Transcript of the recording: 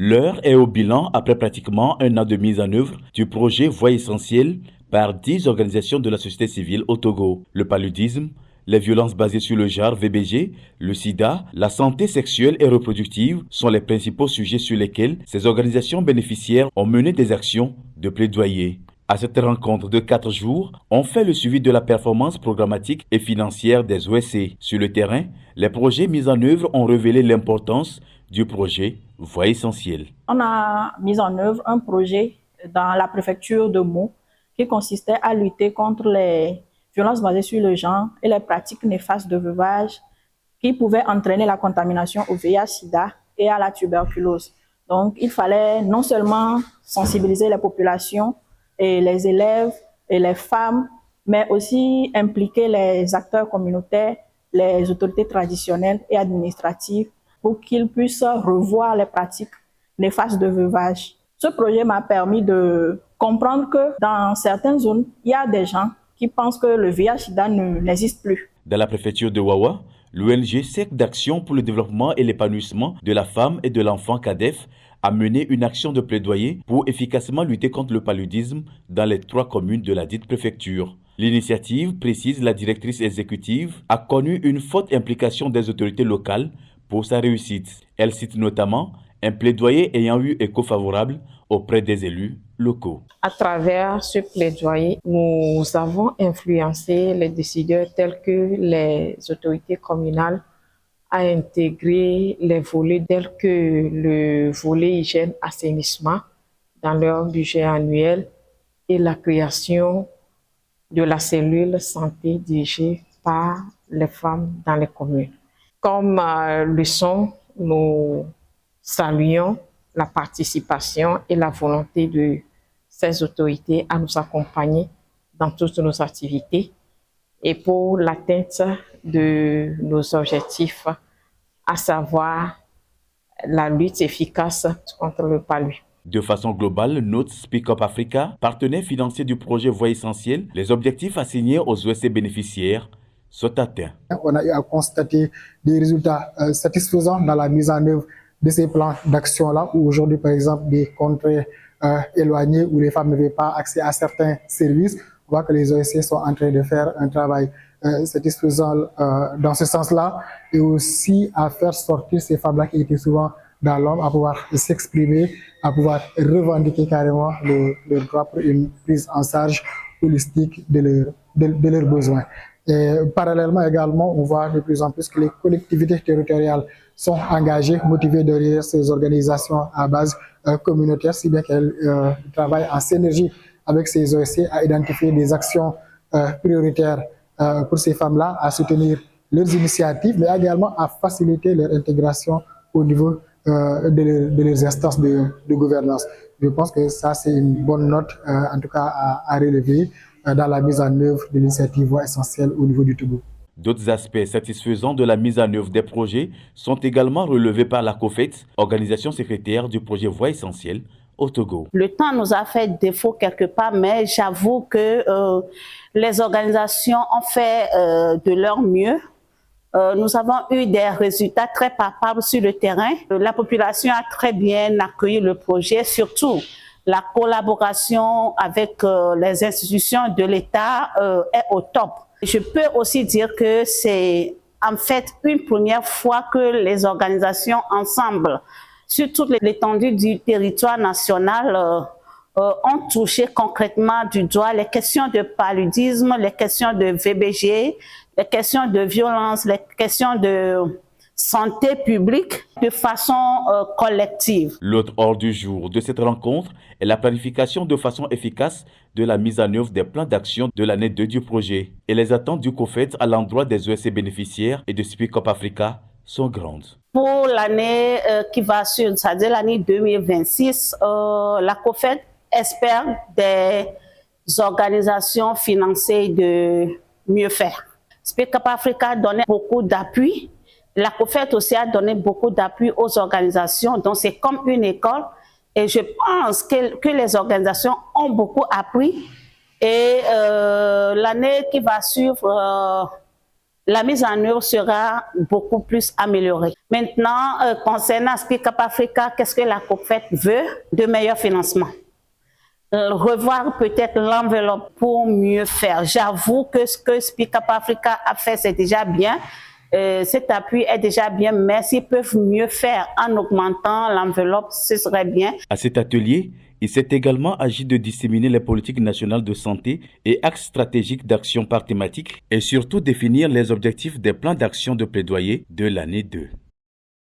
L'heure est au bilan après pratiquement un an de mise en œuvre du projet Voix essentielle par 10 organisations de la société civile au Togo. Le paludisme, les violences basées sur le genre VBG, le sida, la santé sexuelle et reproductive sont les principaux sujets sur lesquels ces organisations bénéficiaires ont mené des actions de plaidoyer. À cette rencontre de 4 jours, on fait le suivi de la performance programmatique et financière des OSC. Sur le terrain, les projets mis en œuvre ont révélé l'importance du projet Voix essentielle. On a mis en œuvre un projet dans la préfecture de Meaux qui consistait à lutter contre les violences basées sur le genre et les pratiques néfastes de veuvage qui pouvaient entraîner la contamination au VIH/SIDA et à la tuberculose. Donc, il fallait non seulement sensibiliser les populations et les élèves et les femmes, mais aussi impliquer les acteurs communautaires, les autorités traditionnelles et administratives pour qu'ils puissent revoir les pratiques néfastes de veuvage. Ce projet m'a permis de comprendre que dans certaines zones, il y a des gens qui pensent que le VIH/SIDA n'existe plus. Dans la préfecture de Wawa, l'ONG Cercle d'action pour le développement et l'épanouissement de la femme et de l'enfant CADEF a mené une action de plaidoyer pour efficacement lutter contre le paludisme dans les 3 communes de la dite préfecture. L'initiative, précise la directrice exécutive, a connu une forte implication des autorités locales pour sa réussite. Elle cite notamment un plaidoyer ayant eu écho favorable auprès des élus locaux. À travers ce plaidoyer, nous avons influencé les décideurs tels que les autorités communales à intégrer les volets tels que le volet hygiène-assainissement dans leur budget annuel et la création de la cellule santé dirigée par les femmes dans les communes. Comme leçon, nous saluons la participation et la volonté de ces autorités à nous accompagner dans toutes nos activités et pour l'atteinte de nos objectifs, à savoir la lutte efficace contre le palud. De façon globale, note Speak Up Africa, partenaire financier du projet Voix essentielle, les objectifs assignés aux OSC bénéficiaires sont atteints. On a eu à constater des résultats satisfaisants dans la mise en œuvre de ces plans d'action-là, où aujourd'hui, par exemple, des contrées éloignées où les femmes n'avaient pas accès à certains services, on voit que les OSC sont en train de faire un travail satisfaisant dans ce sens-là, et aussi à faire sortir ces femmes-là qui étaient souvent dans l'ombre, à pouvoir s'exprimer, à pouvoir revendiquer carrément leur droit pour une prise en charge holistique de leurs besoins. Et parallèlement également, on voit de plus en plus que les collectivités territoriales sont engagées, motivées derrière ces organisations à base communautaire, si bien qu'elles travaillent en synergie avec ces OSC à identifier des actions prioritaires pour ces femmes-là, à soutenir leurs initiatives, mais également à faciliter leur intégration au niveau de leurs instances de gouvernance. Je pense que ça, c'est une bonne note, en tout cas, à relever dans la mise en œuvre de l'initiative Voix essentielle au niveau du Togo. D'autres aspects satisfaisants de la mise en œuvre des projets sont également relevés par la COFET, organisation secrétaire du projet Voix essentielle au Togo. Le temps nous a fait défaut quelque part, mais j'avoue que les organisations ont fait de leur mieux. Nous avons eu des résultats très palpables sur le terrain. La population a très bien accueilli le projet, surtout la collaboration avec les institutions de l'État est au top. Je peux aussi dire que c'est en fait une première fois que les organisations ensemble, sur toute l'étendue du territoire national, ont touché concrètement du doigt les questions de paludisme, les questions de VBG, les questions de violence, les questions de santé publique de façon collective. L'autre ordre du jour de cette rencontre est la planification de façon efficace de la mise en œuvre des plans d'action de l'année 2 du projet. Et les attentes du COFET à l'endroit des OSC bénéficiaires et de Speak Up Africa sont grandes. Pour l'année qui va suivre, c'est-à-dire l'année 2026, la COFET espère des organisations financées de mieux faire. Speak Up Africa a donné beaucoup d'appui. La COFET aussi a donné beaucoup d'appui aux organisations, donc c'est comme une école. Et je pense que les organisations ont beaucoup appris. Et l'année qui va suivre, la mise en œuvre sera beaucoup plus améliorée. Maintenant, concernant Speak Up Africa, qu'est-ce que la COPFET veut? De meilleurs financements. Revoir peut-être l'enveloppe pour mieux faire. J'avoue que ce que Speak Up Africa a fait, c'est déjà bien. Cet appui est déjà bien, mais s'ils peuvent mieux faire en augmentant l'enveloppe, ce serait bien. À cet atelier, il s'est également agi de disséminer les politiques nationales de santé et axes stratégiques d'action par thématique et surtout définir les objectifs des plans d'action de plaidoyer de l'année 2.